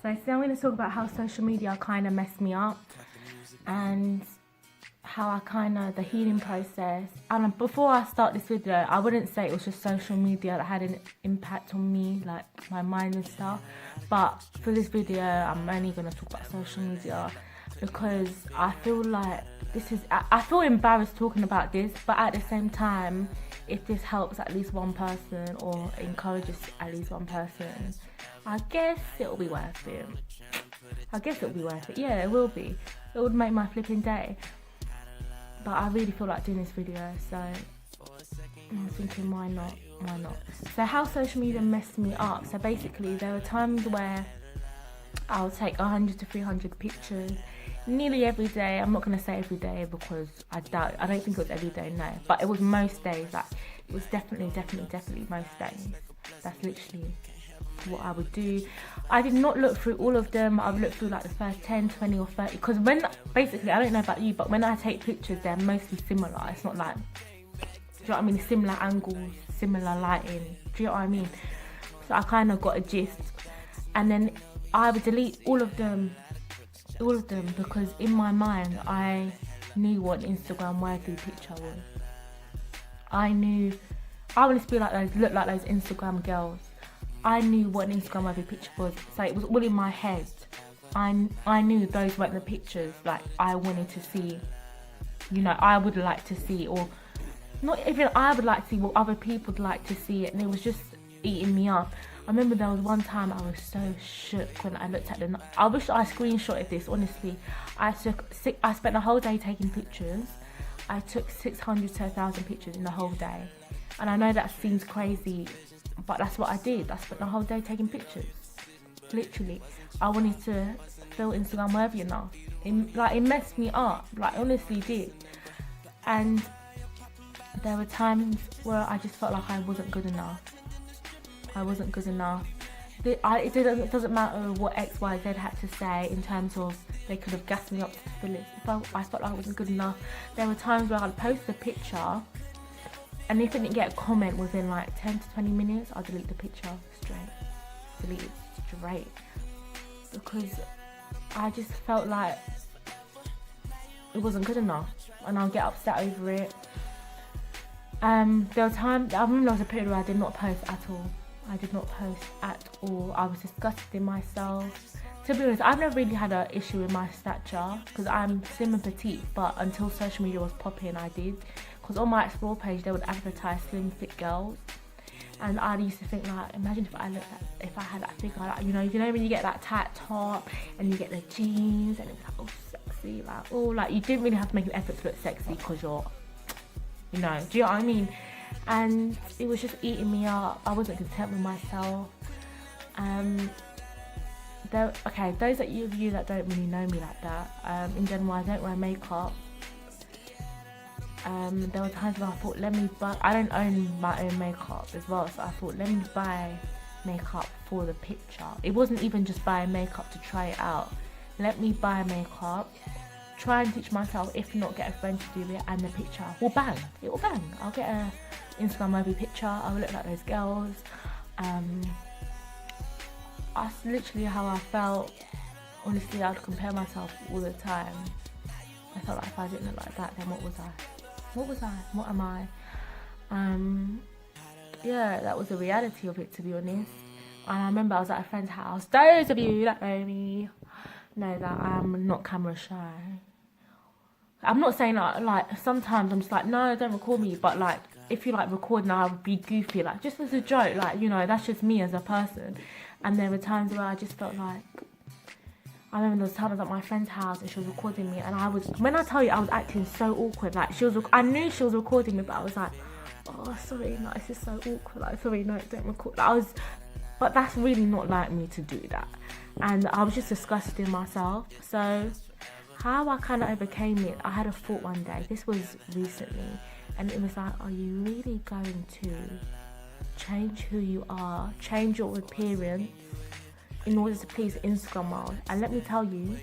So today I'm going to talk about how social media kind of messed me up and how I kind of, the healing process. And before I start this video, I wouldn't say it was just social media that had an impact on me, like my mind and stuff. But for this video, I'm only going to talk about social media because I feel like I feel embarrassed talking about this, but at the same time, if this helps at least one person or encourages at least one person, I guess it'll be worth it. Yeah, it will be. It would make my flipping day. But I really feel like doing this video, so I'm thinking, why not? So how social media messed me up. So basically, there were times where I'll take 100 to 300 pictures nearly every day. I'm not going to say every day because I don't think it was every day, no. But it was most days. Like, it was definitely most days. That's literally what I would do. I did not look through all of them. I would look through like the first 10, 20 or 30. Because basically, I don't know about you, but when I take pictures, they're mostly similar. It's not like, do you know what I mean? Similar angles, similar lighting. Do you know what I mean? So I kind of got a gist. And then I would delete all of them because in my mind I knew what an Instagram worthy picture was. I wanted to be like those, look like those Instagram girls. I knew what an Instagram worthy picture was, so it was all in my head. I knew those weren't the pictures like I wanted to see. You know, I would like to see, or not even I would like to see, what other people would like to see, and it was just eating me up. I remember there was one time I was so shook when I looked at the... I wish I screenshotted this, honestly. I spent the whole day taking pictures. I took 600 to 1,000 pictures in the whole day. And I know that seems crazy, but that's what I did. I spent the whole day taking pictures. Literally. I wanted to feel Instagram worthy enough. It messed me up. Like, honestly did. And there were times where I just felt like I wasn't good enough. It doesn't matter what X, Y, Z had to say in terms of they could have gassed me up to the fullest. I felt like I wasn't good enough. There were times where I'd post a picture and if I didn't get a comment within like 10 to 20 minutes, I'd delete the picture straight. Because I just felt like it wasn't good enough and I'll get upset over it. There were times, I remember there was a period where I did not post at all. I was disgusted in myself. To be honest, I've never really had an issue with my stature because I'm slim and petite, but until social media was popping, I did. Because on my explore page, they would advertise slim, fit girls. And I used to think, like, imagine if I had that figure, like, you know when you get that tight top and you get the jeans and it's like, oh, sexy, like, oh, like, you didn't really have to make an effort to look sexy because you're, you know, do you know what I mean? And it was just eating me up. I wasn't content with myself. Those of you that don't really know me like that, in general, I don't wear makeup. There were times where I thought, I don't own my own makeup as well, so I thought, let me buy makeup for the picture. It wasn't even just buying makeup to try it out. Let me buy makeup, try and teach myself, if not get a friend to do it, and the picture will bang. It will bang. I'll get a Instagram worthy picture. I will look like those girls. That's literally how I felt. Honestly, I'd compare myself all the time. I felt like if I didn't look like that, then what was I? What am I? Yeah, that was the reality of it, to be honest. And I remember I was at a friend's house. Those of you that know me know that I'm not camera shy. I'm not saying that, like, sometimes I'm just like, no, don't record me, but like, if you like recording, I would be goofy, like, just as a joke, like, you know, that's just me as a person. And there were times where I just felt like, I remember there was times at my friend's house and she was recording me, and when I tell you, I was acting so awkward, like, I knew she was recording me, but I was like, oh, sorry, no, this is so awkward, like, sorry, no, don't record. But that's really not like me to do that. And I was just disgusted in myself. So how I kind of overcame it, I had a thought one day, this was recently, and it was like, are you really going to change who you are, change your appearance in order to please the Instagram world? And let me tell you,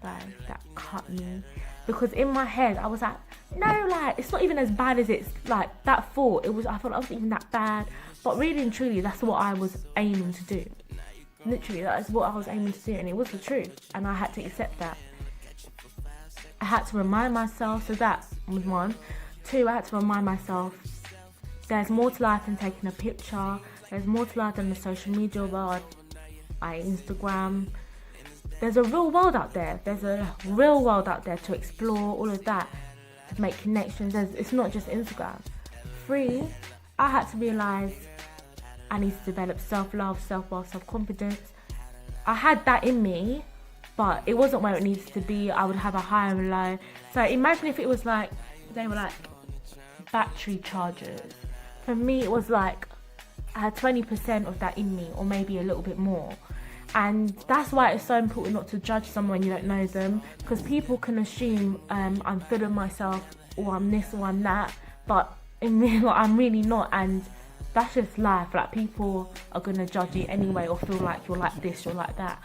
like, that cut me. Because in my head, I was like, no, like, it's not even as bad as it's, like, that thought. I thought it wasn't even that bad. But really and truly, that's what I was aiming to do. Literally, that is what I was aiming to do, and it was the truth, and I had to accept that. I had to remind myself, so that was one. Two, I had to remind myself there's more to life than taking a picture. There's more to life than the social media world, like Instagram. There's a real world out there. There's a real world out there to explore, all of that, to make connections. It's not just Instagram. Three, I had to realise I need to develop self-love, self-worth, self-confidence. I had that in me, but it wasn't where it needs to be. I would have a high and low. So imagine if it was like, they were like battery chargers. For me, it was like, I had 20% of that in me, or maybe a little bit more. And that's why it's so important not to judge someone you don't know them, because people can assume I'm full of myself, or I'm this, or I'm that, but in real life, I'm really not. And that's just life. Like, people are gonna judge you anyway, or feel like you're like this, you're like that.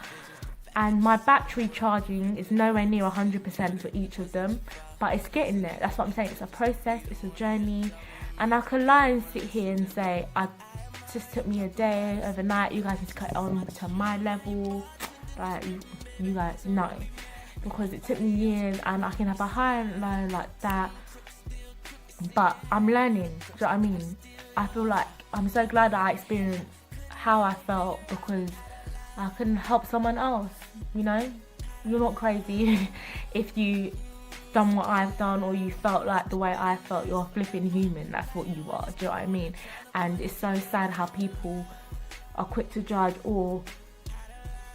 And my battery charging is nowhere near 100% for each of them, but it's getting there. That's what I'm saying. It's a process, it's a journey. And I can lie and sit here and say, it just took me a day, overnight, you guys need to cut it on to my level. Like, you guys know, because it took me years, and I can have a high and low like that, but I'm learning. Do you know what I mean? I feel like I'm so glad that I experienced how I felt, because I can help someone else. You know, you're not crazy if you done what I've done, or you felt like the way I felt. You're a flipping human. That's what you are. Do you know what I mean? And it's so sad how people are quick to judge, or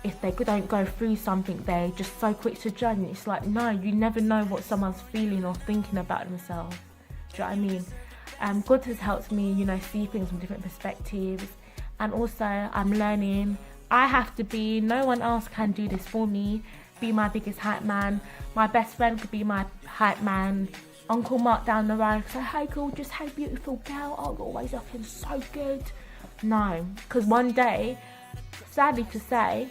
if they don't go through something, they're just so quick to judge. And it's like, no, you never know what someone's feeling or thinking about themselves. Do you know what I mean? God has helped me, you know, see things from different perspectives. And also, I'm learning. I have to be, no one else can do this for me. Be my biggest hype man. My best friend could be my hype man. Uncle Mark down the road could say, hey gorgeous, hey beautiful girl, oh, you're always looking so good. No, because one day, sadly to say,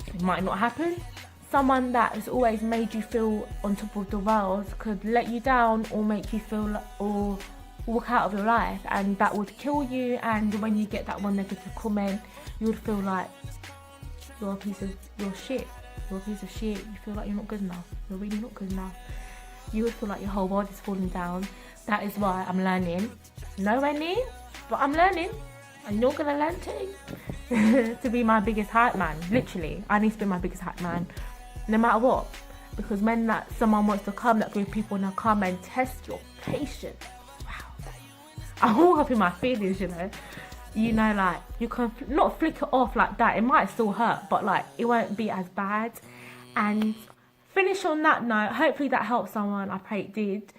it might not happen. Someone that has always made you feel on top of the world could let you down, or make you feel like, or walk out of your life, and that would kill you. And when you get that one negative comment, you would feel like you're a piece of shit. You're a piece of shit. You feel like you're not good enough. You're really not good enough. You would feel like your whole world is falling down. That is why I'm learning. Nowhere near, but I'm learning. And you're gonna learn too. To be my biggest hype man. Literally, I need to be my biggest hype man, no matter what. Because when someone wants to come, that group of people want to come and test your patience. Wow. I'm all up in my feelings, you know. You know, like, you can not flick it off like that. It might still hurt, but like, it won't be as bad. And finish on that note. Hopefully that helped someone. I pray it did.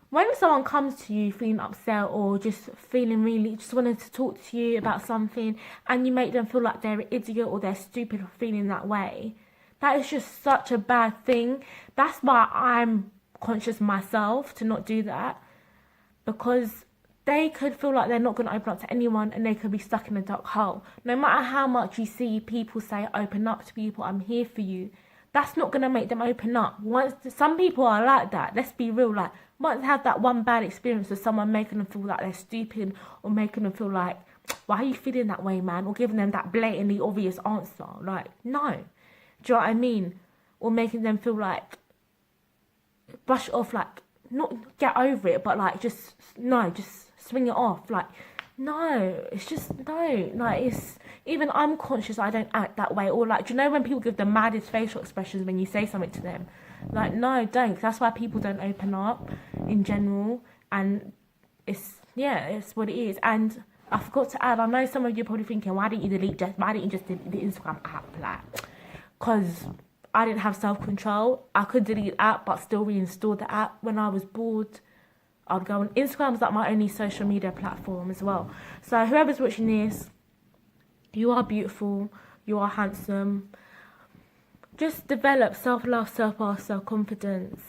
When someone comes to you feeling upset, or just feeling really, just wanting to talk to you about something, and you make them feel like they're an idiot or they're stupid for feeling that way, that is just such a bad thing. That's why I'm conscious myself to not do that, because they could feel like they're not going to open up to anyone, and they could be stuck in a dark hole. No matter how much you see people say, open up to people, I'm here for you, that's not going to make them open up. Some people are like that, let's be real, like, once they have that one bad experience with someone making them feel like they're stupid, or making them feel like, why are you feeling that way, man? Or giving them that blatantly obvious answer. Like, no. Do you know what I mean? Or making them feel like, brush it off, like, not get over it, but like, just swing it off. Like, no, it's just, no. Like, it's, even I'm conscious I don't act that way. Or like, do you know when people give the maddest facial expressions when you say something to them? Like, no, don't. That's why people don't open up in general. And it's what it is. And I forgot to add, I know some of you are probably thinking, why didn't you just delete the Instagram app? Like, because I didn't have self-control. I could delete the app, but still reinstall the app. When I was bored, I'd go on. Instagram was like my only social media platform as well. So whoever's watching this, you are beautiful, you are handsome. Just develop self-love, self-worth, self-confidence,